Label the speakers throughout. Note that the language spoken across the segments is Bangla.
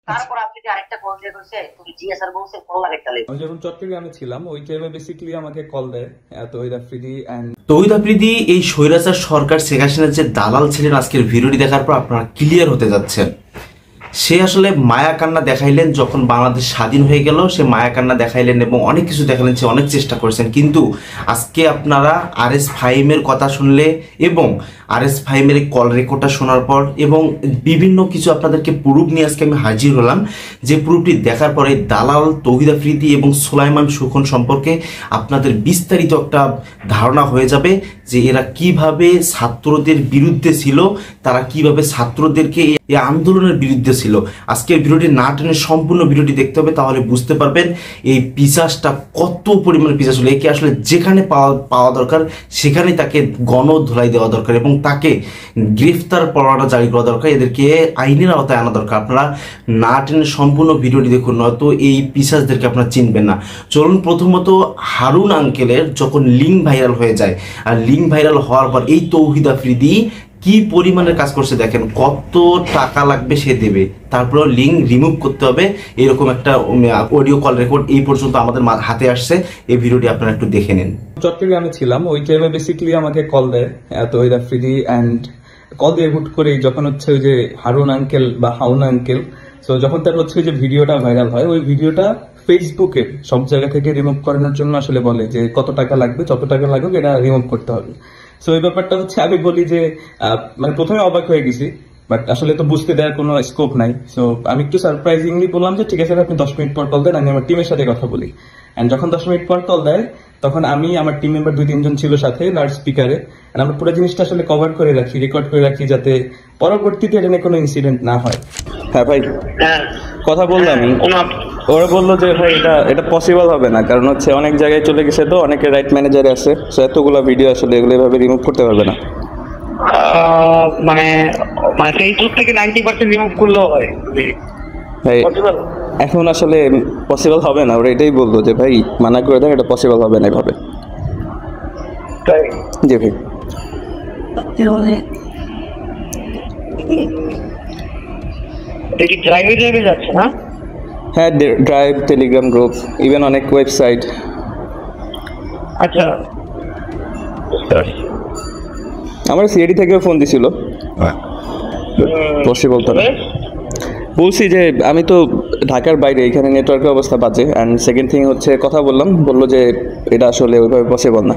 Speaker 1: তারপর আপনি যে আরেকটা কল দিয়ে কইছে তুমি জিএসআর বলছে কল লাগাইতে লাগে।
Speaker 2: আমি যখন চট্টগ্রামে ছিলাম ওই টাইমে বেসিক্যালি আমাকে কল দেয় তৌহিদ আফ্রিদি এন্ড
Speaker 3: তৌহিদ আফ্রিদি এই স্বৈরাচার সরকার শেখ হাসিনার যে দালাল ছিলেন আজকের ভিডিওটি দেখার পর আপনারা ক্লিয়ার হতে যাচ্ছেন। সে আসলে মায়া কান্না দেখাইলেন যখন বাংলাদেশ স্বাধীন হয়ে গেল, সে মায়া কান্না দেখাইলেন এবং অনেক কিছু দেখালেন, সে অনেক চেষ্টা করেছেন। কিন্তু আজকে আপনারা আরএস ফাহিমের কথা শুনলে এবং আরএস ফাহিমের কল রেকর্ডটা শোনার পর এবং বিভিন্ন কিছু আপনাদেরকে প্রুফ নিয়ে আজকে আমি হাজির হলাম, যে প্রুফটি দেখার পরে দালাল তৌহিদ আফ্রিদি এবং সুলাইমান সুখন সম্পর্কে আপনাদের বিস্তারিত একটা ধারণা হয়ে যাবে যে এরা কিভাবে ছাত্রদের বিরুদ্ধে ছিল, তারা কিভাবে ছাত্রদেরকে এই আন্দোলনের বিরুদ্ধে ছিল। আজকের ভিডিওটি না টেনে সম্পূর্ণ ভিডিওটি দেখতে হবে, তাহলে বুঝতে পারবেন এই পিশাচটা কত পরিমাণে পিশাচ হলো। একে আসলে যেখানে পাওয়া দরকার সেখানে তাকে গণধোলাই দেওয়া দরকার এবং তাকে গ্রেফতার পরোয়ানা জারি করা দরকার, এদেরকে আইনের আওতায় আনা দরকার। আপনারা না টেনে সম্পূর্ণ ভিডিওটি দেখুন, নয়তো এই পিশাচদেরকে আপনারা চিনবেন না। চলুন প্রথমত হারুন আঙ্কেলের যখন লিঙ্ক ভাইরাল হয়ে যায়, আর লিঙ্ক ভাইরাল হওয়ার পর এই তৌহিদ আফ্রিদি কি পরিমাণের কাজ করছে দেখেন, কত টাকা লাগবে সে দেবে, তারপরেও লিঙ্ক রিমুভ করতে হবে। এরকম একটা অডিও কল রেকর্ড এই পর্যন্ত আমাদের হাতে আসছে। এই ভিডিওটি আপনারা একটু দেখে নিন।
Speaker 2: চট্টগ্রামে ছিলাম ওই টাইমে বেসিক্যালি আমাকে কল দেয় তৌহিদ আফ্রিদি এন্ড কল দিয়ে হুট করে যখন হচ্ছে ওই যে হারুন আঙ্কেল বা হাউন আঙ্কেল, তো যখন তার হচ্ছে যে ভিডিওটা ভাইরাল হয়, ওই ভিডিওটা ফেসবুকে সব জায়গা থেকে রিমুভ করানোর জন্য আসলে বলে যে কত টাকা লাগবে, যত টাকা লাগুক এটা রিমুভ করতে হবে। সো এই ব্যাপারটা হচ্ছে আমি বলি যে মানে প্রথমে অবাক হয়ে গেছি, বাট আসলে তো বুঝতে দেওয়ার কোনো স্কোপ নাই। সো আমি একটু সারপ্রাইজিংলি বললাম যে ঠিক আছে আপনি 10 মিনিট পর কল দেন, আমি আমার টিমের সাথে কথা বলি। এন্ড যখন 10 মিনিট পর কল দেয় তখন আমি আমার টিম মেম্বার 2-3 জন ছিল সাথে লাউড স্পিকারে, আমরা পুরো জিনিসটা আসলে কভার করে রাখি, রেকর্ড করে রাখি, যাতে পরবর্তীতে এটা নিয়ে কোনো ইনসিডেন্ট না হয়। হ্যাঁ ভাই, কথা বললাম, ওরা বললো যে ভাই এটা পসিবল হবে না, কারণ হচ্ছে অনেক জায়গায় চলে গেছে, তো অনেকে রাইট ম্যানেজারে আছে, সো এতগুলো ভিডিও আসলে এগুলো এভাবে রিমুভ করতে পারবে না।
Speaker 4: মানে ফেসবুক থেকে 90% রিমুভ করলেও হয়
Speaker 2: ভাই, এখন আসলে পসিবল হবে না। ওরা এটাই বললো যে ভাই মানা করে দেন, এটা পসিবল হবে না এভাবে।
Speaker 4: তাই
Speaker 2: জি ভাই।
Speaker 4: দেখি ড্রাইভে যাচ্ছে না?
Speaker 2: হ্যাঁ, ড্রাইভ, টেলিগ্রাম গ্রুপ, ইভেন অনেক ওয়েবসাইট।
Speaker 4: আচ্ছা,
Speaker 2: আমার সিআইডি থেকেও ফোন দিছিল, পসিবল তো না। বলছি যে আমি তো ঢাকার বাইরে, এখানে নেটওয়ার্কের অবস্থা বাজে। অ্যান্ড সেকেন্ড থিং হচ্ছে কথা বললো যে এটা আসলে ওইভাবে পসিবল না।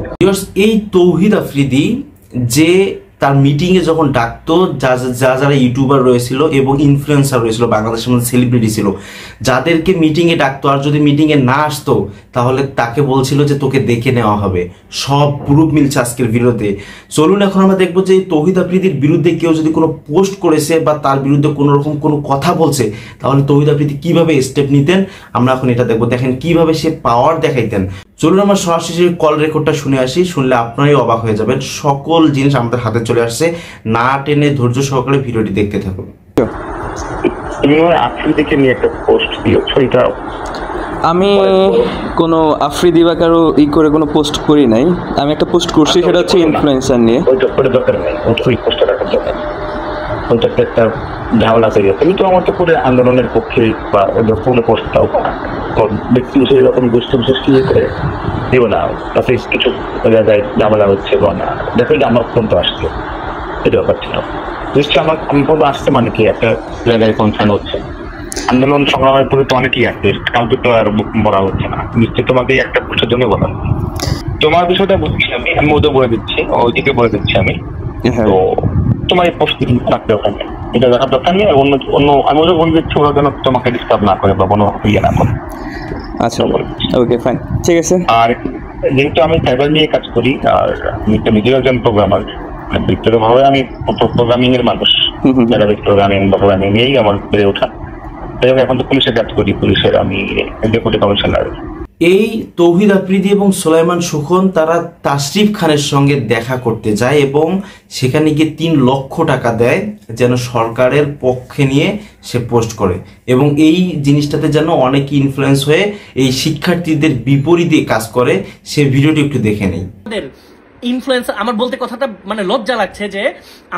Speaker 3: এই তৌহিদ আফ্রিদি যে তার মিটিংয়ে যখন ডাকতো, যারা ইউটিউবার রয়েছিল এবং ইনফ্লুয়েন্সার রয়েছিল, বাংলাদেশের মধ্যে সেলিব্রিটি ছিল, যাদেরকে মিটিংয়ে ডাকতো, আর যদি মিটিংয়ে না আসতো তাহলে তাকে বলছিল যে তোকে দেখে নেওয়া হবে। সব প্রুফ মিলছে আজকের ভিডিওতে। চলুন এখন আমরা দেখবো যে তৌহিদ আফ্রিদির বিরুদ্ধে কেউ যদি কোনো পোস্ট করেছে বা তার বিরুদ্ধে কোনো রকম কোনো কথা বলছে, তাহলে তৌহিদ আফ্রিদি কিভাবে স্টেপ নিতেন আমরা এখন এটা দেখবো। দেখেন কিভাবে সে পাওয়ার দেখাইতেন। চলুন আমরা সরাসরি কল রেকর্ডটা শুনে আসি, শুনলে আপনারাই অবাক হয়ে যাবেন। সকল জিনিস আমাদের হাতে চলে আসছে, না টেনে ধৈর্য সহকারে ভিডিওটি দেখতে থাকুন।
Speaker 4: আফ্রিদিকে নিয়ে একটা পোস্ট দিয়েছো, এটা
Speaker 2: আমি কোনো আফ্রিদি বা কারো করে কোনো পোস্ট করি নাই। আমি একটা পোস্ট করছি, সেটা হচ্ছে ইনফ্লুয়েন্সার নিয়ে।
Speaker 4: ওইটা দরকার নেই, ওই পোস্টটা রাখার দরকার, ওইটা একটা ঝামেলা তৈরি হচ্ছে। কিন্তু আমার তো করে আন্দোলনের পক্ষে বা কোনো পোস্টটাও ব্যক্তি হিসেবে এরকম দুষ্ট বিশেষ করে দেবো না, তাতে কিছু জায়গায় ঝামেলা হচ্ছে বা না, দেখো যে আমার ফোন তো আসছে, এটা ব্যাপার ছিল। নিশ্চয়ই আমি ফোন আসছে মানে কি একটা জায়গায় কনসার্ন হচ্ছে। আন্দোলন সংগ্রামের পরে তো অনেকেই আসছে, কাউকে তো আর বলা হচ্ছে না। নিশ্চয়ই তোমাকে একটা পোস্টের জন্য বলা, তোমার বিষয়টা বলছি আমি ওদের বলে দিচ্ছি, ওইদিকে বলে দিচ্ছি আমি। তো তোমার এই পোস্ট রাখতে ওখানে, এটা দেখার দরকার নেই। অন্য আমি ওদের বলে দিচ্ছি, ওরা যেন তোমাকে ডিস্টার্ব না করে বা কোনো ইয়ে না করে।
Speaker 2: আচ্ছা, ওকে ফাইন, ঠিক আছে।
Speaker 4: আর যেহেতু আমি সাইবার নিয়ে কাজ করি, আর আমি একটা নিজের একজন প্রোগ্রামার, ব্যক্তিগতভাবে আমি প্রোগ্রামিং এর মানুষ, প্রোগ্রামিং বা প্রোগ্রামিং নিয়েই আমার বেড়ে ওঠা। তাই এখন তো পুলিশের কাজ করি, পুলিশের আমি ডেপুটি কমিশনার।
Speaker 3: এই তৌহিদ আফ্রিদি এবং সুলাইমান সুখন তারা তাশরিফ খানের সঙ্গে দেখা করতে যায় এবং সেখানে গিয়ে 3 লক্ষ টাকা দেয় যেন সরকারের পক্ষে নিয়ে সে পোস্ট করে, এবং এই জিনিসটাতে যেন অনেকে ইনফ্লুয়েন্স হয়ে এই শিক্ষার্থীদের বিপরীতে কাজ করে। সে ভিডিওটি একটু দেখে নেই।
Speaker 5: ইনফ্লুয়েন্সার, আমার বলতে কথাটা মানে লজ্জা লাগছে যে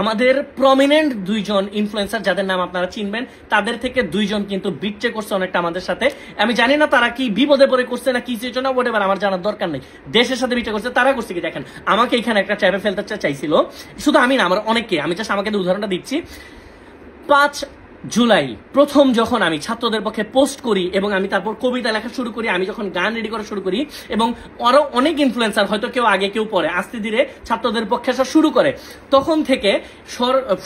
Speaker 5: আমাদের প্রমিনেন্ট 2 জন ইনফ্লুয়েন্সার যাদের নাম আপনারা চিনবেন, তাদের থেকে 2 জন কিন্তু বিটচে করছে অনেকটা আমাদের সাথে। আমি জানি না তারা কি বিপদে পড়ে করছে না কি কিছু না, ওটা আমার জানার দরকার নেই। দেশের সাথে বিটচে করছে, তারা করছে কি দেখেন, আমাকে এখানে একটা চাপে ফেলতে চাইছিল, শুধু আমি না, আমার অনেকে, আমি জাস্ট আমাকে উদাহরণটা দিচ্ছি। 5 জুলাই প্রথম যখন আমি ছাত্রদের পক্ষে পোস্ট করি এবং আমি তারপর কবিতা লেখা শুরু করি, আমি যখন গান রেডি করা শুরু করি এবং আরো অনেক ইনফ্লুয়েন্সার, হয়তো কেউ আগে কেউ পরে, আস্তে ধীরে ছাত্রদের পক্ষে আসা শুরু করে, তখন থেকে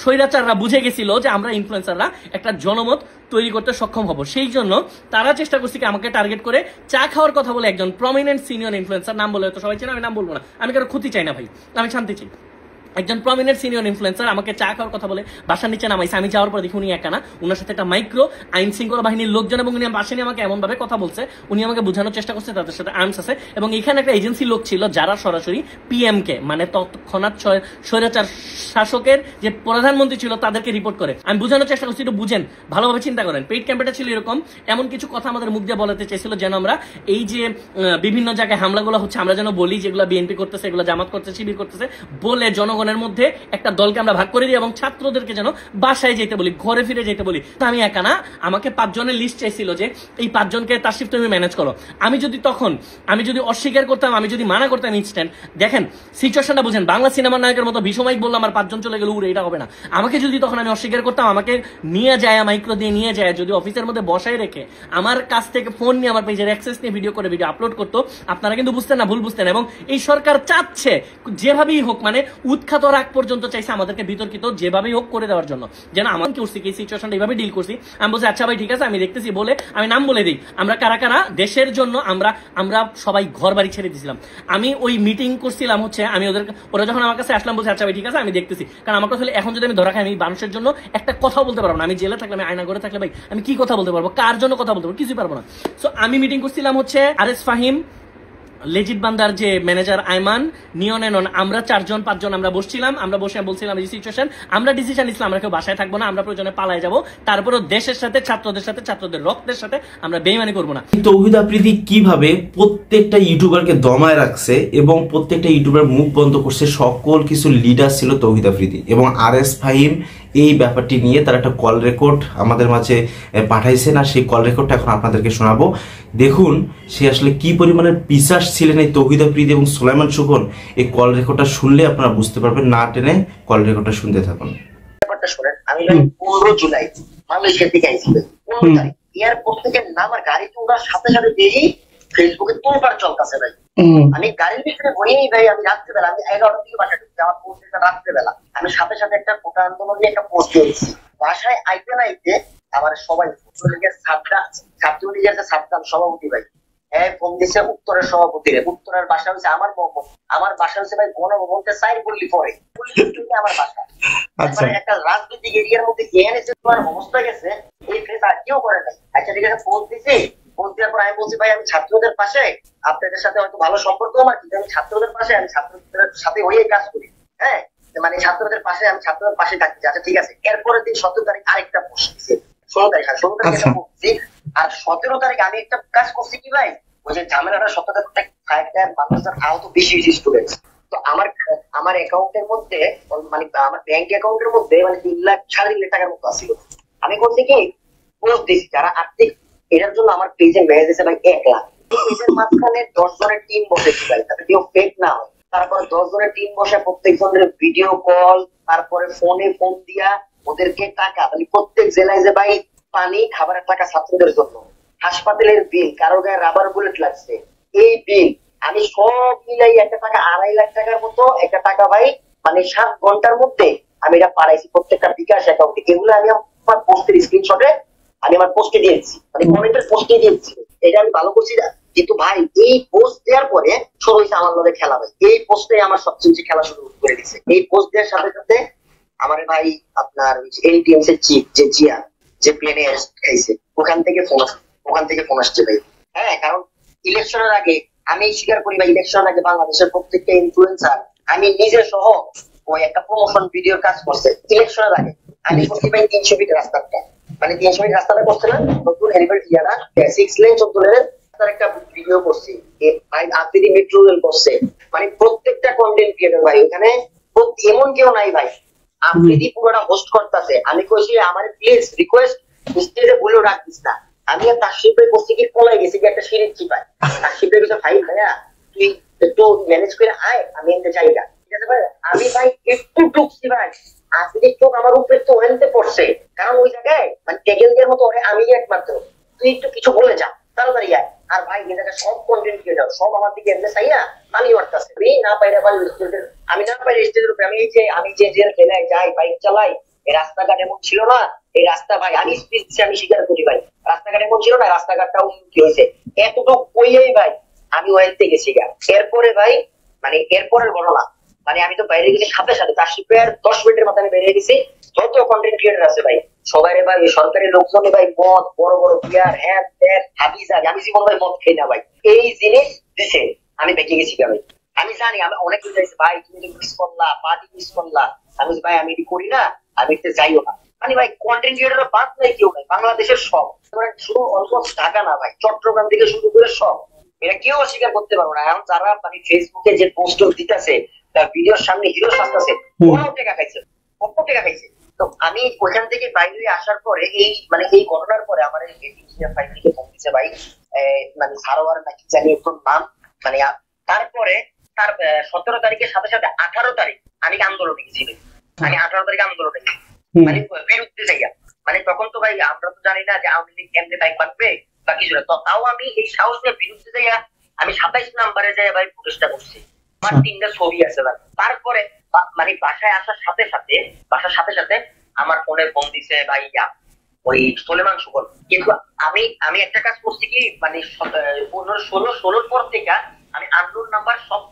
Speaker 5: স্বৈরাচাররা বুঝে গেছিল যে আমরা ইনফ্লুয়েন্সাররা একটা জনমত তৈরি করতে সক্ষম হব। সেই জন্য তারা চেষ্টা করছে কি আমাকে টার্গেট করে চা খাওয়ার কথা বলে একজন প্রমিনেন্ট সিনিয়র ইনফ্লুয়েন্সার, নাম বলে হয়তো সবাই চেনে, আমি নাম বলবো না, আমি কারো ক্ষতি চাই না ভাই, আমি শান্তি চাই। একজন প্রমিনেন্ট সিনিয়র ইনফ্লুয়েন্সার আমাকে চা খাওয়ার কথা বলে বাসার নিচে নামাইছে। আমি যাওয়ার পর দেখি উনি একা না, উনার সাথে একটা মাইক্রো আইন শৃঙ্খলা বাহিনীর লোকজন, এবং উনি বাসে নিয়ে আমাকে এমন ভাবে কথা বলছে, উনি আমাকে বোঝানোর চেষ্টা করছে তাদের সাথে আর্মস আছে, এবং এখানে একটা এজেন্সি লোক ছিল যারা সরাসরি পিএম কে, মানে তৎক্ষণাৎ স্বৈরাচার শাসকের যে প্রধানমন্ত্রী ছিল তাদেরকে রিপোর্ট করে। আমি বোঝানোর চেষ্টা করছি, একটু বুঝেন, ভালোভাবে চিন্তা করেন। পেইড ক্যাম্পেটা ছিল এরকম, এমন কিছু কথা আমাদের মুখ দিয়ে বলাতে চেয়েছিল যেন আমরা এই যে বিভিন্ন জায়গায় হামলাগুলো হচ্ছে আমরা যেন বলি যেগুলো বিএনপি করতেছে, এগুলো জামাত করতেছে, শিবির করতেছে, বলে জনগণের মধ্যে একটা দলকে আমরা ভাগ করে দিই এবং ছাত্রদেরকে যেন বাসায় যেতে বলি, ঘরে ফিরে যেতে বলি। আমি একা না, আমাকে 5 জনের লিস্ট চাইছিল যে এই 5 জনকে তাশরিফ তুমি ম্যানেজ করো। আমি যদি অস্বীকার করতাম, আমি যদি মানা করতাম ইনস্ট্যান্ট, দেখেন সিচুয়েশনটা বুঝেন, বাংলা সিনেমার নায়কের মতো বিষমাইক বললাম আমার 5 জন চলে গেল উড়ে, এটা হবে না। আমাকে যদি তখন আমি অস্বীকার করতাম, আমাকে নিয়ে যায় মাইক্রো দিয়ে নিয়ে যায়, যদি অফিসের মধ্যে বসায় রেখে আমার কাছ থেকে ফোন নিয়ে আমার পেজের অ্যাক্সেস নিয়ে ভিডিও করে ভিডিও আপলোড করতো, আপনারা কিন্তু বুঝতেন না, ভুল বুঝতেন। এবং এই সরকার চাচ্ছে যেভাবেই হোক, মানে উৎখাত রাগ পর্যন্ত চাইছে আমাদেরকে বিতর্কিত যেভাবেই হোক করে দেওয়ার জন্য, যেন আমার করছি কি সিচুয়েশনটা এইভাবে ডিল করছি। আমি বলছি আচ্ছা ভাই ঠিক আছে, আমি দেখতেছি, বলে আমি নাম বলে দিই, আমরা কারা কারা দেশের জন্য আমরা সবাই ঘর বাড়ি ছেড়ে দিয়েছিলাম। আমি ওই মিটিং করছিলাম হচ্ছে, আমি ওরা যখন আমার কাছে আসলাম বলছে আচ্ছা ভাই ঠিক আছে আমি দেখতেছি, কারণ আমার কথা হলে এখন যদি আমি ধরা খাই আমি মানুষের জন্য একটা কথা বলতে পারবো না। আমি জেলে থাকলে, আমি আয়না ঘরে থাকলে ভাই আমি কি কথা বলতে পারবো, কার জন্য কথা বলতে পারবো, কিছুই পারবো না। সো আমি মিটিং করছিলাম হচ্ছে আরএস ফাহিম, লেজিট বান্দার যে ম্যানেজার আইমান, নিয়ন এনন, আমরা 4 জন 5 জন আমরা বসছিলাম, আমরা বসে বলছিলাম এই সিচুয়েশন, আমরা ডিসিশন নিছিলাম আমরা কেউ বাসায় থাকবো না, আমরা প্রয়োজনে পালায় যাবো, তারপরেও দেশের সাথে ছাত্রদের রক্তের সাথে আমরা বেইমানি করবো না।
Speaker 3: তৌহিদ আফ্রিদি কিভাবে প্রত্যেকটা ইউটিউবারকে দমায় রাখছে এবং প্রত্যেকটা ইউটিউবার মুখ বন্ধ করছে, সকল কিছু লিডার ছিল তৌহিদ আফ্রিদি এবং আরএস ফাহিম। এই ব্যাপারটি নিয়ে তার একটা কল রেকর্ড আমাদের মাঝে পাঠাইছেন, আর সেই কল রেকর্ডটা এখন আপনাদেরকে শোনাবো। দেখুন সে আসলে কি পরিমাণের পিশাচ ছিলেন এই তৌহিদ আফ্রিদি এবং সুলাইমান সুখন। এই কল রেকর্ডটা শুনলে আপনারা বুঝতে পারবেন, না টেনে কল রেকর্ডটা শুনতে থাকুন।
Speaker 1: ব্যাপারটা শুনেন, আমি 15 জুলাই মালয়েশিয়া থেকে আইছিল, 15 তারিখ এয়ারপোর্ট থেকে নামার গাড়িতে ওরা সাথে সাথে দেখি ফেসবুকে তোলপাড় চলতেছে ভাই। আমি গাড়ির ভিতরে বইয়েই ভাই, আমি রাত্রেবেলা, আমি 11টার দিকে বাসায় ঢুকছি, আমার পোস্টটা রাত্রেবেলা, আমি সাথে সাথে একটা কোটা আন্দোলন নিয়ে একটা পোস্ট দিয়েছি। বাসায় আইতে নাইতে আমার সবাই ছাত্রলীগের যে ছাত্র সভাপতি ভাই ফোন দিচ্ছে উত্তরের সভাপতিরে, উত্তরের বাসা হচ্ছে আমার ভবন, আমার বাসা হচ্ছে ভাই গণভবনকে সাইড করলি পরে আমার বাসা। একটা রাজনৈতিক এরিয়ার মধ্যে এখানে যে তোমার অবস্থা গেছে এই ফেস আর কেউ করে নাই। আচ্ছা ঠিক আছে, ফোন দিছি, ফোন দেওয়ার পর আমি বলছি ভাই আমি ছাত্রদের পাশে, আপনাদের সাথে হয়তো ভালো সম্পর্ক আমার, কিন্তু আমি ছাত্রদের পাশে, আমি ছাত্রদের সাথে হয়ে কাজ করি, হ্যাঁ মানে ছাত্রদের পাশে, আমি ছাত্রদের পাশে থাকছি। আচ্ছা ঠিক আছে, এরপরের দিন 17 তারিখ আরেকটা পোস্ট দিচ্ছে, 16 তারিখ একটা পোস্ট দিচ্ছি, আর 17 তারিখ আমি একটা কাজ করছি কি ভাই, ওই যে ঝামেলাটা 17 তারিখ মানুষের আহত বেশি স্টুডেন্ট। তো আমার অ্যাকাউন্টের মধ্যে মানে আমার ব্যাংক অ্যাকাউন্টের মধ্যে মানে 3 লাখ 3.5 লাখ টাকার মতো আসছিল। আমি করছি কি পোস্ট দিচ্ছি যারা আর্থিক, এটার জন্য আমার পেজে মেসেজ দিয়েছে ভাই 1 লাখ। পেজের মাঝখানে 10 জনের টিম বসে ভাই, তাতে কেউ ফেক না হয়। তারপরে 10 জনের টিম বসে প্রত্যেকজনের ভিডিও কল, তারপরে ফোনে ফোন দিয়া ওদেরকে টাকা, মানে প্রত্যেক জেলায় যে ভাই পানি খাবারের টাকা ছাত্রদের জন্য, হাসপাতালের বিল, কারো গায়ে রাবার বুলেট লাগছে, এই বিল আমি সব মিলাই একটা টাকা 2.5 লাখ টাকার মতো একটা টাকা ভাই মানে 7 ঘন্টার মধ্যে আমি এটা পাঠাইছি প্রত্যেকটা বিকাশ অ্যাকাউন্টে। এগুলো আমি আমার পোস্টের স্ক্রিনশটে আমি আমার পোস্টে দিয়েছি, মানে কমেন্টের পোস্টে দিয়েছি। এটা আমি ভালো করছি না, কিন্তু ভাই এই পোস্ট দেওয়ার পরে শুরু হয়েছে আমার মধ্যে খেলা ভাই। এই পোস্টে আমার সবচেয়ে বেশি খেলা শুরু করে দিচ্ছে। এই পোস্ট দেওয়ার সাথে সাথে আমার ভাই আপনার এনটিএমসি এর চিফ যে জিয়া, যে প্লেনে খাইছে, ওখান থেকে ফোন আসছে ভাই। হ্যাঁ, কারণ ইলেকশনের আগে আমি স্বীকার করি ভাই, ইলেকশনের আগে বাংলাদেশের প্রত্যেকটা ইনফ্লুয়েন্সার, আমি নিজে সহ ওই একটা প্রমোশন ভিডিওর কাজ করছে ইলেকশনের আগে। আমি করছি ভাই 300 ফিট রাস্তাটা, মানে 300 ফিট রাস্তাটা করছে না, নতুন হেলিপ্যাড ইয়ারা 6 লেন 14 লেনের একটা ভিডিও করছি, ভাই আফ্রিদি মেট্রো রেল করছে, মানে প্রত্যেকটা কন্টেন্ট ক্রিয়েটর ভাই ওখানে এমন কেউ নাই ভাই। আপনি পুরোটা হোস্ট করতেছে, আমি কইছি আমার প্লিজ রিকোয়েস্ট স্টেজে বলেও রাখতিস না। আমি আর তার শিল্পে করছি কি পলাই গেছি কি একটা সিরিজ চিপাই, তার শিল্পে কিছু ফাইল ভাইয়া তুই একটু ম্যানেজ করে আয়, আমি এনতে চাই না, ঠিক আছে ভাই। আমি ভাই একটু ঢুকছি ভাই, আপনি চোখ আমার উপরে তো ওখানতে পড়ছে, কারণ ওই জায়গায় মানে টেকেলদের মতো ওরে আমি একমাত্র, তুই একটু কিছু বলে যা তাড়াতাড়ি আয়। আর ভাই এই জায়গায় সব কন্টেন্ট ক্রিয়েটর সব আমার দিকে এমনি চাইয়া পানি মারতেছে, এই না পাইলে ভাই আমি না পাইলে স্টেজের উপরে আমি যে জেলায় যাই বাইক চালাই, এই রাস্তাঘাট এমন ছিল না, এই রাস্তা ভাই আমি স্পিচ আমি স্বীকার করি ভাই, রাস্তাঘাট এমন ছিল না, রাস্তাঘাটটাও উন্নতি হয়েছে এতটুকু কইয়াই ভাই আমি ওয়েলতে গেছি গা। এরপরে ভাই মানে এরপরের ঘটনা মানে আমি তো বাইরে গেছি সাথে সাথে তার শিপের 10 মিনিটের মাথায় আমি বেরিয়ে গেছি। যত কন্টেন্ট ক্রিয়েটর আছে ভাই সবাই ভাই সরকারি লোকজনে ভাই মদ বড় বড় বিয়ার হ্যাঁ হাবিজা, আমি জীবন ভাই মদ খাই না ভাই, এই জিনিস দিছে আমি বেঁকে গেছি ভাই। আমি জানি আমি অনেক কিছু চাইছি ভাই, তুমি তো মিস করলা পার্টি মিস করলা, আমি ভাই আমি এটি করি না, আমি এতে যাইও না। মানে ভাই কন্টেন্ট ক্রিয়েটর বাদ নাই কেউ নাই, বাংলাদেশের সব শুধু অল্প ঢাকা না ভাই, চট্টগ্রাম থেকে শুরু করে সব, এটা কেউ অস্বীকার করতে পারবো না। এখন যারা মানে ফেসবুকে যে পোস্ট দিতেছে তার ভিডিওর সামনে হিরো সাজতেছে, কত টাকা খাইছে, কত টাকা খাইছে। তো আমি ওইখান থেকে বাইরে আসার পরে এই মানে এই ঘটনার পরে আমার ফাইভ থেকে ফোন দিচ্ছে ভাই, মানে সারোয়ার নাকি জানি একটু নাম, মানে তারপরে তার 17 তারিখের সাথে সাথে 18 তারিখ আমি আন্দোলনে গেছি, আমি 18 তারিখে আন্দোলনে গেছি মানে বিরুদ্ধে জায়গা, মানে তখন তো ভাই আমরা তো জানি না যে আওয়ামী লীগ কেমনে টাইম পাকবে বা কিছু না, তো তাও আমি এই সাহস নিয়ে বিরুদ্ধে যাইয়া আমি 27 নম্বরে যাই ভাই প্রতিষ্ঠা করছি, আমার 3টা ছবি আছে ভাই। তারপরে মানে বাসায় আসার সাথে সাথে আমার ফোনে ফোন দিছে ভাই ওই সোলেমান সুকল, কিন্তু আমি একটা কাজ করছি কি মানে 15-16 পর থেকে আমি আননোন নাম্বার সব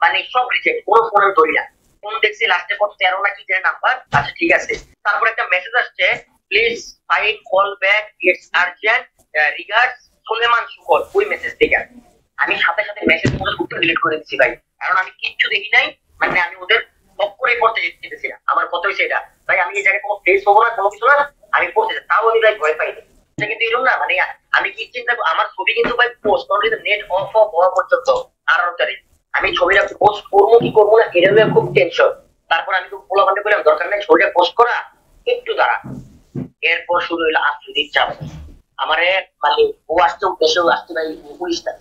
Speaker 1: মানে সব রিজেক্ট, কোনো ফোনে ধরি না, ফোন দেখছি লাস্টে পর 13 নাকি যে নাম্বার, আচ্ছা ঠিক আছে। তারপর একটা মেসেজ আসছে please file call back it's urgent regards Soleman Sukul, ওই মেসেজ থেকে আমি সাথে সাথে মেসেজ উত্তর ডিলিট করে দিচ্ছি ভাই, কারণ আমি কিচ্ছু দেখি নাই, মানে আমি ওদের করে পড়তে যেতেছি না, আমার কথা হয়েছে এটা ভাই, আমি এই জায়গায় কোনো ফেস হবো না কোনো কিছু না, আমি পড়তে তাও আমি ভাই ভয় পাইনি। এটা কিন্তু এরকম না মানে আমি কি চিন্তা আমার ছবি কিন্তু ভাই পোস্ট কারণ কিন্তু নেট অফ হওয়া পর্যন্ত 18 তারিখ আমি ছবিটা পোস্ট করবো কি করবো না এটা নিয়ে খুব টেনশন। তারপর আমি তো পোলা বান্ধে বললাম দরকার নেই ছবিটা পোস্ট করা, একটু দাঁড়া। এরপর শুরু হইলো আফ্রিদির চাপ, আমারে মানে ও আসছে দেশেও আসছে ভাই পুলিশটা,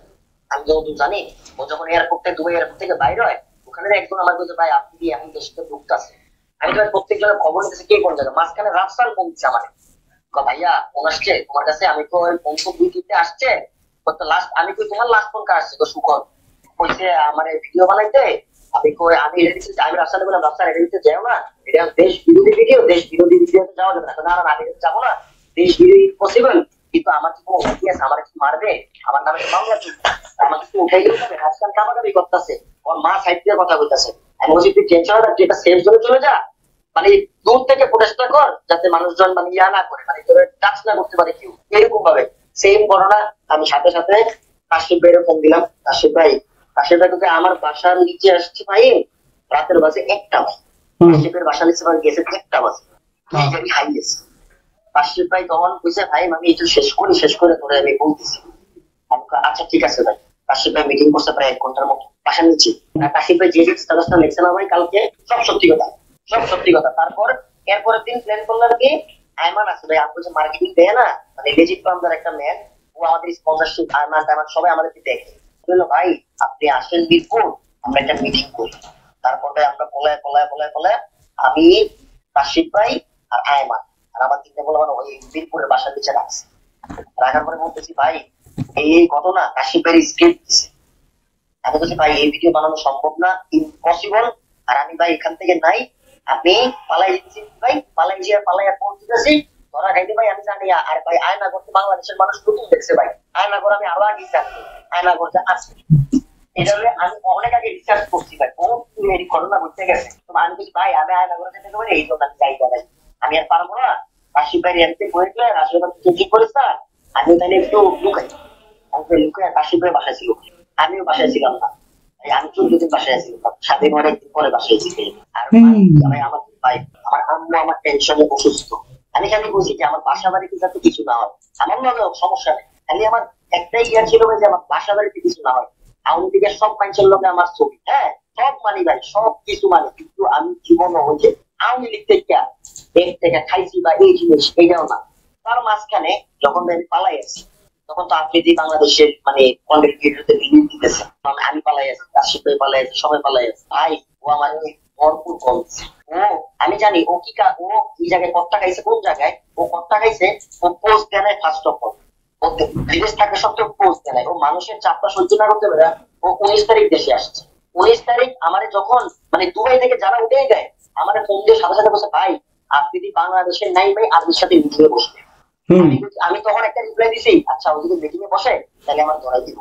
Speaker 1: আমি যতদূর জানি ও যখন এয়ারপোর্ট থেকে দুবাই এয়ারপোর্ট থেকে বাইরে হয় ওখানে একজন আমার বলছে ভাই আপনি এখন দেশে ঢুকতেছে, আমি তো প্রত্যেক জনের খবর নিতেছি কে কোন জায়গায়, মাঝখানে রাফসাল ফোন দিচ্ছে আমার ভাইয়া ফোন আসছে তোমার কাছে, আমি তো ফোন তো 2-3টে আসছে, লাস্ট আমি কই তোমার লাস্ট ফোন কার আসছে তো সুখন কইছে আমার ভিডিও বানাইতে, আমি কই আমি এটা দিচ্ছি, আমি রাফসালে বললাম রাফসাল এটা দিতে যাও না, এটা দেশ বিরোধী ভিডিও, দেশ বিরোধী ভিডিওতে যাওয়া যাবে না, না আমি যাবো না, দেশ বিরোধী পসিবল, কিন্তু আমার কি কোনো হুমকি আছে, আমার কি মারবে, আমার নামে মামলা চলছে, আমাকে কি উঠাই দিতে হবে, রাফসাল কামাকামি করতেছে, ওর মা সাইড দিয়ে কথা বলতেছে, আমি বলছি তুই টেনশন না, তুই একটা সেফ জোনে চলে যা, মানে দূর থেকে প্রচেষ্টা কর যাতে মানুষজন মানে ইয়া না করে, মানে তোর টাচ না করতে পারে কেউ, এরকম ভাবে সেম ঘটনা। আমি সাথে সাথে কাশিফ ভাইয়ের ফোন দিলাম, কাশিফ ভাই তোকে আমার বাসার নিচে আসছে ভাই, রাতের বাজে 1টা ভাই, কাশিফের বাসার নিচে গেছে 1টা বাজে, হাইয়েস্ট। কাশিফ ভাই তখন বুঝছে ভাই আমি একটু শেষ করে ধরে আমি বলতেছি, আচ্ছা ঠিক আছে ভাই। কাশিফ ভাই মিটিং করছে প্রায় 1 ঘন্টার মতো বাসার নিচে, কাশিফ ভাই যে স্ট্যাটাসটা লিখছে না ভাই কালকে সব সত্যি কথা। তারপর এরপরের দিন প্ল্যান করলাম কি আয়মান আছে ভাই, আপনি যে মার্কেটিং দেয় না মানে লেজিট পাম্পের একটা ম্যান, ও আমাদের স্পন্সরশিপ আয়মান সবাই আমাদেরকে দেখে বললো ভাই আপনি আসেন মিরপুর আমরা একটা মিটিং করি। তারপর ভাই আমরা বলায় আমি কাশিফ ভাই আর আয়মান আর আমার 3টে বলে ওই মিরপুরের বাসার নিচে রাখছি, রাখার পরে বলতেছি ভাই এই ঘটনা কাশিফ ভাইয়ের স্ক্রিপ্ট দিচ্ছে, আমি বলছি ভাই এই ভিডিও বানানো সম্ভব না, ইম্পসিবল, আর আমি ভাই এখান থেকে নাই, আপনি পালাই দিচ্ছি ভাই, পালাই পৌঁছেছি ধরা খাইতে ভাই আমি জানি। আর ভাই আয়না করতে বাংলাদেশের মানুষ নতুন দেখছে ভাই, আয়না করে আমি আরো আগে জানি আয়না করতে আসছে, এটা আমি অনেক আগে রিসার্চ করছি ভাই, ও এই ঘটনা বুঝতে গেছে, তো আমি বলছি ভাই আমি আয়না করে যেতে পারি, এই জন্য আমি যাই ভাই, আমি আর পারবো না, কাশিফ ভাই এমপি করেছিলেন আসলে কি করেছে আমি তাহলে একটু লুকাই, কাশিফ ভাই বাসায় ছিল, আমিও বাসায় ছিলাম না, আমি 14 দিন বাসায় আছি, স্বাধীন হওয়ার 1 দিন পরে বাসায় ছিল। আর আমার ভাই আমার আম্মু আমার টেনশনে অসুস্থ, আমি খালি বলছি যে আমার বাসা বাড়িতে যাতে কিছু না হয়, আমার মনে সমস্যা নেই, খালি আমার একটাই ইয়া ছিল যে আমার বাসা বাড়িতে কিছু না হয়, আওয়ামী লীগের সব মানুষের লোকে আমার ছবি, হ্যাঁ সব মানি ভাই, সব কিছু মানি, কিন্তু আমি জীবনে হচ্ছে আওয়ামী লীগ থেকে এক থেকে খাইছি বা এই জিনিস এইটাও না। তার মাঝখানে যখন আমি পালাই আছি, তখন তো আফ্রিদি বাংলাদেশের মানে কন্টেন্ট ক্রিয়েটরদের রিলিজ দিতেছে, আমি পালাই আছি, কাশিফ ভাই পালাই আছে, সবাই পালাই আছে। ভাই ও আমার ভরপুর কম, ও আমি জানি ও কি ও এই জায়গায় কতটা খাইছে, কোন জায়গায় ও কতটা খাইছে, ও পোস্ট দেয় নাই। ফার্স্ট অফ অল ও বিদেশ থাকা সত্ত্বেও পোস্ট দেয় নাই, ও মানুষের চাপটা সহ্য না করতে পারে। ও 19 তারিখ দেশে আসছে, 19 তারিখ আমারে যখন মানে দুবাই থেকে যারা উঠে যায় আমার ফোন দিয়ে সাথে সাথে বলছে ভাই আফ্রিদি বাংলাদেশের নাই ভাই, আপনার সাথে মিটিংয়ে বসবে। আমি তখন একটা রিপ্লাই দিছি, আচ্ছা ও যদি মিটিংয়ে বসে তাহলে আমার ধরাই দিব।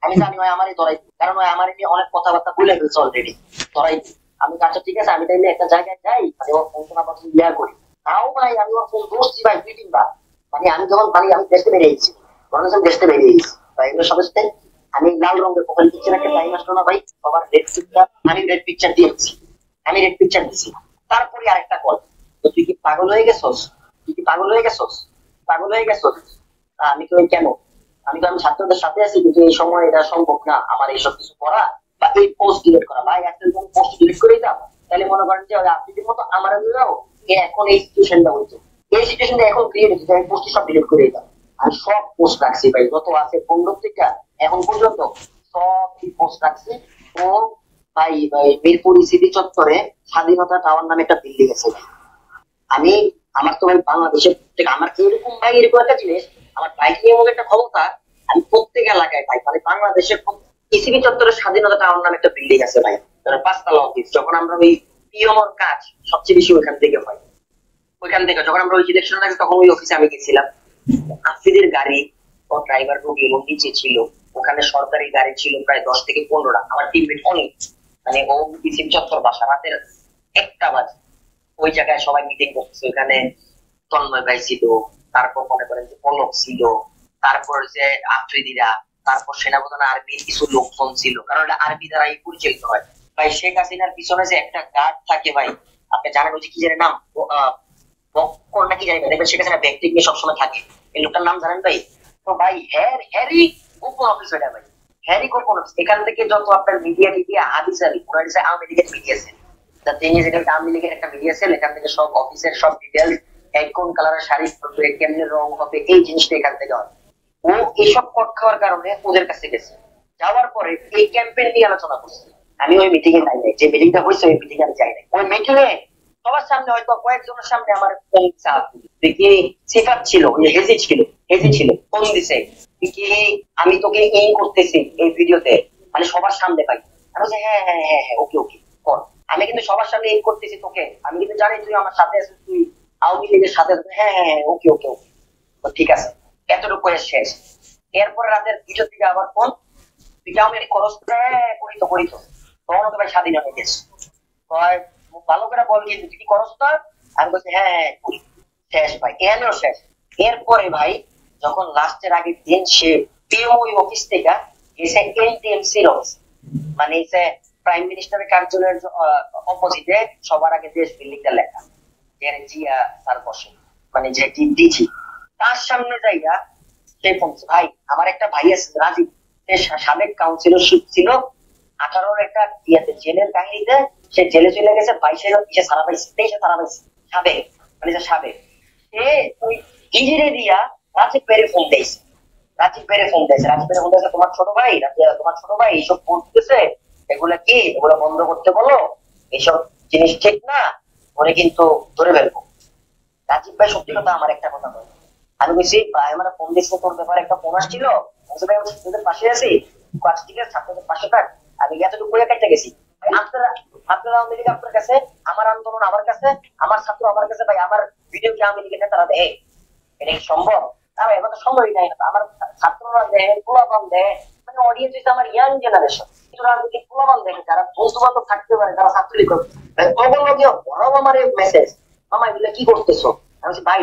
Speaker 1: আমি জানি ভাই আমারই ধরাই দিব, কারণ ভাই আমার নিয়ে অনেক কথাবার্তা বলে ফেলছে অলরেডি, ধরাই দিব। আমি আচ্ছা ঠিক আছে, আমি তাইলে একটা জায়গায় যাই, মানে ওর ফোন শোনা পর্যন্ত ইয়া করি। তাও ভাই আমি ওর ফোন ধরছি ভাই 2-3 বার, মানে আমি যখন পারি আমি দেশে বেরিয়েছি, দেশে বেরিয়েছি ভাই। এগুলো সবাই আমি লাল রঙের প্রোফাইল পিকচার একটা টাইম আসলো না ভাই, সবার রেড পিকচার, আমি রেড পিকচার দিয়েছি, আমি রেড পিকচার দিছি। তারপরে আরেকটা কল, তো তুই কি পাগল হয়ে গেছস, তুই কি পাগল হয়ে গেছস, পাগল হয়ে গেছস? আমি তো কেন, আমি তো আমি ছাত্রদের সাথে আছি, কিন্তু এই সময় এটা সম্ভব না আমার এইসব কিছু করা বা এই পোস্ট ডিলিট করা। ভাই একটা পোস্ট ডিলিট করে দাও, তাহলে মনে করেন যে আপনাদের মতো আমার এখন এই সিচুয়েশনটা হচ্ছে, এই সিচুয়েশনটা এখন ক্রিয়েট হচ্ছে, আমি পোস্ট সব ডিলিট করে দাও। আমি সব পোস্ট রাখছি ভাই, যত আছে 15 থেকে এখন পর্যন্ত সব পোস্ট রাখছি। ও ভাই মিরপুর সিটি চত্বরে স্বাধীনতা টাওয়ার নামে একটা বিল্ডিং আছে। আমি আমার তো ভাই বাংলাদেশের থেকে আমার এরকম ভাই এরকম একটা জিনিস, আমার বাইক নিয়ে এমন একটা ক্ষমতা, আমি প্রত্যেক এলাকায় ভাই মানে বাংলাদেশের ইসিবি চত্বরের স্বাধীনতা টাওয়ার নামে একটা বিল্ডিং আছে ভাই, 5 তলা অফিস। যখন আমরা ওই পিএমওর কাজ সবচেয়ে বেশি ওইখান থেকে হয়, ওইখান থেকে যখন আমরা ওই ইলেকশন লাগে তখন ওই অফিসে আমি গেছিলাম। আফ্রিদির গাড়ি ও ড্রাইভার রোগী এবং নিচে ছিল, ওখানে সরকারি গাড়ি ছিল প্রায় 10 থেকে 15টা। আমার টিমমেট অনেক, মানে ও ইসিবি চত্বর বাসা, রাতের 1টা বাজে ওই জায়গায় সবাই মিটিং করতেছে। ওখানে তন্ময় ভাই ছিল, তারপর মনে করেন যে পলক ছিল, তারপর যে আফ্রিদিরা, তারপর সেনাপ্রধান আর্মির কিছু লোকজন ছিল, কারণ আর্মি দ্বারাই পরিচালিত হয়। ভাই শেখ হাসিনার পিছনে যে একটা গার্ড থাকে ভাই, আপনি জানেন ওই যে কি জানেন নাম, বক্কর নাকি জানি না, দেখবেন শেখ হাসিনা ব্যাগ নিয়ে সবসময় থাকে, এই লোকটার নাম জানেন ভাই? তো ভাই হ্যারি গোপন অফিস এটা ভাই, হ্যারি গোপন অফিস। এখান থেকে যত আপনার মিডিয়া হাদিস আলী ওনার যে আওয়ামী লীগের মিডিয়া সেল, তিনি যেটা আওয়ামী লীগের একটা মিডিয়া সেল, এখান থেকে সব অফিসের সব ডিটেলস, কোন কালারের শাড়ি পরবে, কেমনে রং হবে, এই জিনিসটা এখান থেকে হয়। ও এইসব কট খাওয়ার কারণে ওদের কাছে গেছে, যাওয়ার পরে এই ক্যাম্পেইন নিয়ে আলোচনা করছে। আমি ওই মিটিং এ যাই নাই, যে মিটিংটা হয়েছে ওই মিটিং এ আমি যাই নাই। ওই মিটিং এ সবার সামনে হয়তো কয়েকজনের সামনে আমার দেখি সিফাত ছিল, হেজি ছিল ফোন দিছে কি আমি তোকে এই করতেছি এই ভিডিওতে, মানে সবার সামনে পাই। আমি বলছি হ্যাঁ হ্যাঁ হ্যাঁ হ্যাঁ ওকে ওকে কর, আমি কিন্তু সবার সামনে এই করতেছি তোকে, আমি কিন্তু জানি তুই আমার সাথে আছিস, তুই আওয়ামী লীগের সাথে। হ্যাঁ হ্যাঁ ওকে ওকে ওকে ঠিক আছে, এতটুকু শেষ। এরপরে রাতের 2টার দিকে আবার ফোন, তুই কি আওয়ামী লীগ করস? হ্যাঁ করি তো তখন তো ভাই স্বাধীন হয়ে গেছে, ভালো করে বল কিন্তু তুই কি করস না? আমি বলছি হ্যাঁ হ্যাঁ করি। শেষ ভাই, এনও শেষ। এরপরে ভাই যখন লাস্টের আগের দিন সে পিএমওই অফিস থেকে এসে এনটিএমসির অফিস, মানে এসে প্রাইম মিনিস্টারের কার্যালয়ের অপোজিটে সবার আগে দেশ বিল্ডিংটা লেখা, জিয়া স্যার বসে, মানে যে ডিজি, তার সামনে যাইয়া সে বলছে ভাই আমার একটা ভাই আছে রাজীব, সে সাবেক কাউন্সিলরশিপ ছিল 18-র একটা জেলের কাহিনীতে, সে জেলে চলে গেছে, 22-এ সারা পাইছে, 23-এ সারা পাইছে, সাবেক মানে যে সাবেক, সে ওই ডিজিরে দিয়া রাজীব বেড়ে ফোন দিয়েছে, তোমার ছোট ভাই এইসব করতেছে, এগুলা কি, এগুলো বন্ধ করতে বলো, এইসব জিনিস ঠিক না, ওরে কিন্তু ধরে ফেলবো। রাজীব ভাই সত্যি কথা আমার একটা কথা বলে, আমি বলছি ভাই আমার ফোন দিচ্ছে, তোর ব্যাপারে একটা ফোন আসছিল, ভাই আমি ছাত্রদের পাশে আছি, ঠিক আছে ছাত্রদের পাশে থাক, আমি এতটুকু করে কাটতে গেছি। আপনারা আওয়ামী লীগ আপনার কাছে, আমার আন্দোলন আমার কাছে, আমার ছাত্র আমার কাছে, ভাই আমার ভিডিও কি আওয়ামী লীগের নেতারা দেয়? এটা কি সম্ভব? তারা এখন তো সময়ই নাই না, আমার ছাত্ররা দেয়, পোলাপান দেয়, মানে অডিয়েন্স হচ্ছে আমার ইয়াং জেনারেশন, রাজনৈতিক পোলাপান দেখে যারা বন্ধু বান্ধব থাকতে পারে, যারা ছাত্রলীগ করবে, বড় আমার মেসেজ, মামা এগুলো কি করতেছো? আমি বলছি ভাই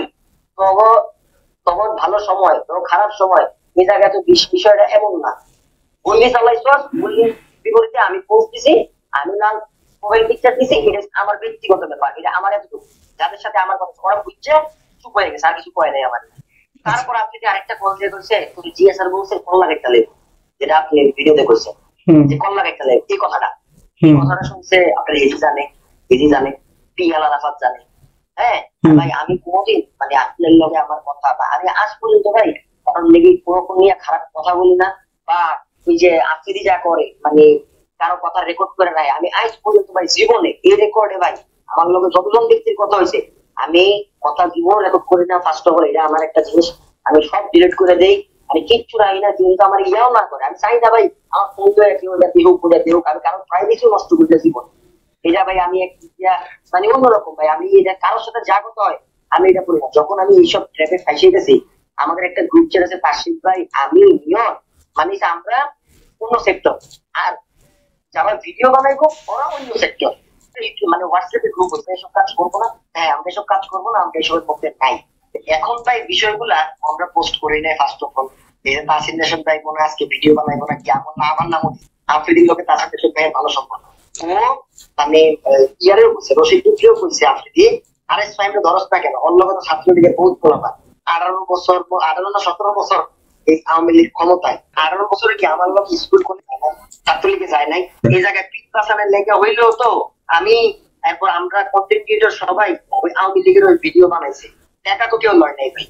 Speaker 1: তখন ভালো সময়, তখন খারাপ সময়, এই জায়গায় তো বিষয়টা এমন না, গুল্লি চালাইছ, গুল্লির বিপরীতে আমি পোস্ট দিছি, আমি লাল মোবাইল পিকচার দিছি, এটা আমার ব্যক্তিগত ব্যাপার, এটা আমার এতটুকু, যাদের সাথে আমার কথা ওরা বুঝছে, চুপ হয়ে গেছে, আর কিছু কয় নাই আমার। তারপর আপনি আরেকটা কল দিয়ে বলছে তুমি জিয়া স্যার বলছে ফোন লাগে তাহলে, যেটা আপনি ভিডিওতে করছেন, যে কল্লা একটা যায় এই কথাটা শুনছে আপনার হেজি জানে পিয়াল আরাফাত জানে। হ্যাঁ ভাই আমি কোনোদিন মানে আপনার লগে আমার কথা বা আমি আজ পর্যন্ত ভাই কারণ লেগে কোনো নিয়ে খারাপ কথা বলি না, বা ওই যে আফ্রিদি যা করে মানে কারো কথা রেকর্ড করে নাই, আমি আজ পর্যন্ত ভাই জীবনে এই রেকর্ডে ভাই আমার লগে যতজন ব্যক্তির কথা হয়েছে আমি কথা জীবন রেকর্ড করি না। ফার্স্ট অফ অল এটা আমার একটা জিনিস, আমি সব ডিলিট করে দেই, আমি কিচ্ছু রাখি না, কিন্তু আমার ইয়াও না করে। আমি চাই না ভাই আমার ফোন করে কেউ দেহুক আমি কারো প্রাইভেসিও নষ্ট করে জীবন। এটা ভাই আমি মানে অন্যরকম ভাই, আমি এটা কারোর সাথে যা কথা হয় আমি এটা করি না। যখন আমি এইসব ট্র্যাপে ফাঁসে গেছি, আমাদের একটা গ্রুপ চ্যাট আছে তাসিফ ভাই আমি নিয়ন মানে আমরা অন্য সেক্টর, আর যারা ভিডিও বানাইবো ওরা অন্য সেক্টর, মানে হোয়াটসঅ্যাপে গ্রুপ হচ্ছে এসব কাজ করবো না। হ্যাঁ আমরা এসব কাজ করবো না, আমরা এসবের মধ্যে নাই। এখন ভাই বিষয়গুলা আমরা পোস্ট করি নাই। First of all Tasin nation ভাই মনে আজকে ভিডিও বানাইবো না কি আমার নাম আফ্রিদির লোকে তাসিন নেশন ভাইয়ের ভালো সম্পর্ক, ও মানে ইয়ারেও বলছে রশিদুদ্দিও বলছে আফ্রিদি আরে ফাইমটা ধরস না কেন, অন্য কথা ছাত্রলীগের বহুত খোলাপা 18 না 17 বছর এই আওয়ামী লীগ ক্ষমতায়, 18 বছরে কি আমার লোক স্কুল করে ছাত্রলীগে যায় নাই। এই জায়গায় পিকপাসানের লেখা হইলেও তো আমি এরপর আমরা কন্টেন্ট ক্রিয়েটর সবাই ওই আওয়ামী লীগের ওই ভিডিও বানাইছি, টাকা তো কেউ লয় নাই ভাই,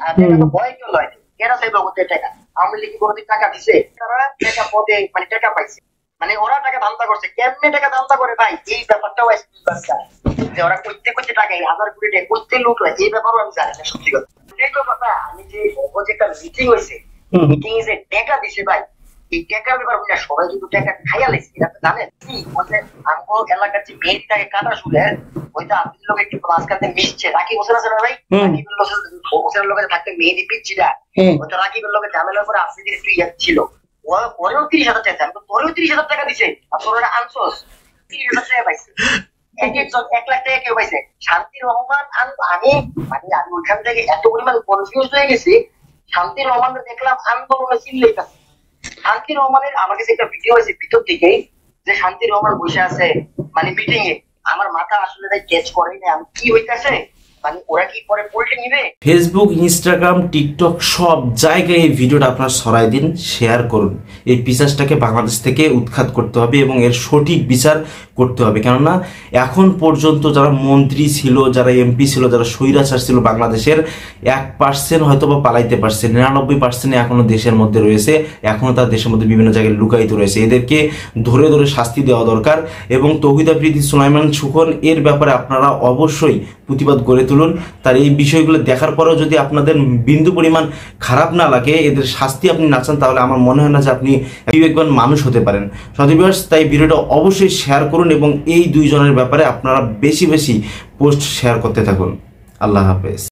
Speaker 1: আর টাকা তো ভয় কেউ লয় নাই। কেন চাইবো আমাদের টাকা? আওয়ামী লীগ কোনোদিন টাকা দিছে? তারা টাকা পদে মানে টাকা পাইছে, মানে ওরা টাকা ধান্দা করছে। কেমনে টাকা ধান্দা করে ভাই এই ব্যাপারটাও যে ওরা করতে টাকা 1000 কোটি টাকা করতে লুট হয়, এই ব্যাপারও আমি জানি না সত্যি কথা। এই তো কথা আমি যে একটা মিটিং হয়েছে, মিটিং এ যে টাকা দিছে ভাই, এই টাকার ব্যাপার সবাই কিন্তু টাকা খাইয়া লাগছে। এটা জানেন কি বলছে আমার এলাকার যে মেয়েটাকে কাটা শুনে ওইটা আপনি লোক একটু মাঝখানে মিশছে। রাকিব হোসেন আছে না ভাই, রাকিবের হোসেনের লোকের থাকতে মেহেদি পিচ্ছিটা ওইটা রাকিবের লোকের ঝামেলার পরে আফ্রিদির একটু ইয়ে ছিল, ওরেও 30,000 টাকা আমি তো তোরেও 30,000 টাকা দিছে, আর তোর আনছোস 30,000 টাকা পাইছে। এক একজন 1 লাখ টাকা কেউ পাইছে। শান্তির রহমান আমি ওইখান থেকে এত পরিমাণ কনফিউজ হয়ে গেছি। শান্তির রহমানকে দেখলাম আন্দোলনে চিল্লাইতেছে। শান্তির রহমানের আমার কাছে একটা ভিডিও আছে ভিতর থেকেই, যে শান্তির রহমান বসে আছে মানে মিটিং এ, আমার মাথা আসলে ক্যাচ করে না আমি কি হইতাছে, মানে ওরা কি পরে পল্টে নিবে।
Speaker 3: ফেসবুক, ইনস্টাগ্রাম, টিকটক সব জায়গায় এই ভিডিওটা আপনারা ছড়াই দিন, শেয়ার করুন। এই পিশাচটাকে বাংলাদেশ থেকে উৎখাত করতে হবে এবং এর সঠিক বিচার করতে হবে। কেননা এখন পর্যন্ত যারা মন্ত্রী ছিল, যারা এমপি ছিল, যারা স্বৈরাচার ছিল বাংলাদেশের 1% হয়তো বা পালাইতে পারছে, 99% এখনো দেশের মধ্যে রয়েছে, এখনো তার দেশের মধ্যে বিভিন্ন জায়গায় লুকায়িত রয়েছে। এদেরকে ধরে ধরে শাস্তি দেওয়া দরকার। এবং তৌহিদ আফ্রিদি, সুলাইমান সুখন এর ব্যাপারে আপনারা অবশ্যই প্রতিবাদ গড়ে তুলুন। তার এই বিষয়গুলো দেখার পরেও যদি আপনাদের বিন্দু পরিমাণ খারাপ না লাগে, এদের শাস্তি আপনি না চান, তাহলে আমার মনে হয় না যে আপনি বিবেকবান মানুষ হতে পারেন। সতীবাস তাই ভিডিওটা অবশ্যই শেয়ার করুন এবং এই দুইজনের ব্যাপারে আপনারা বেশি বেশি পোস্ট শেয়ার করতে থাকুন। আল্লাহ হাফেজ।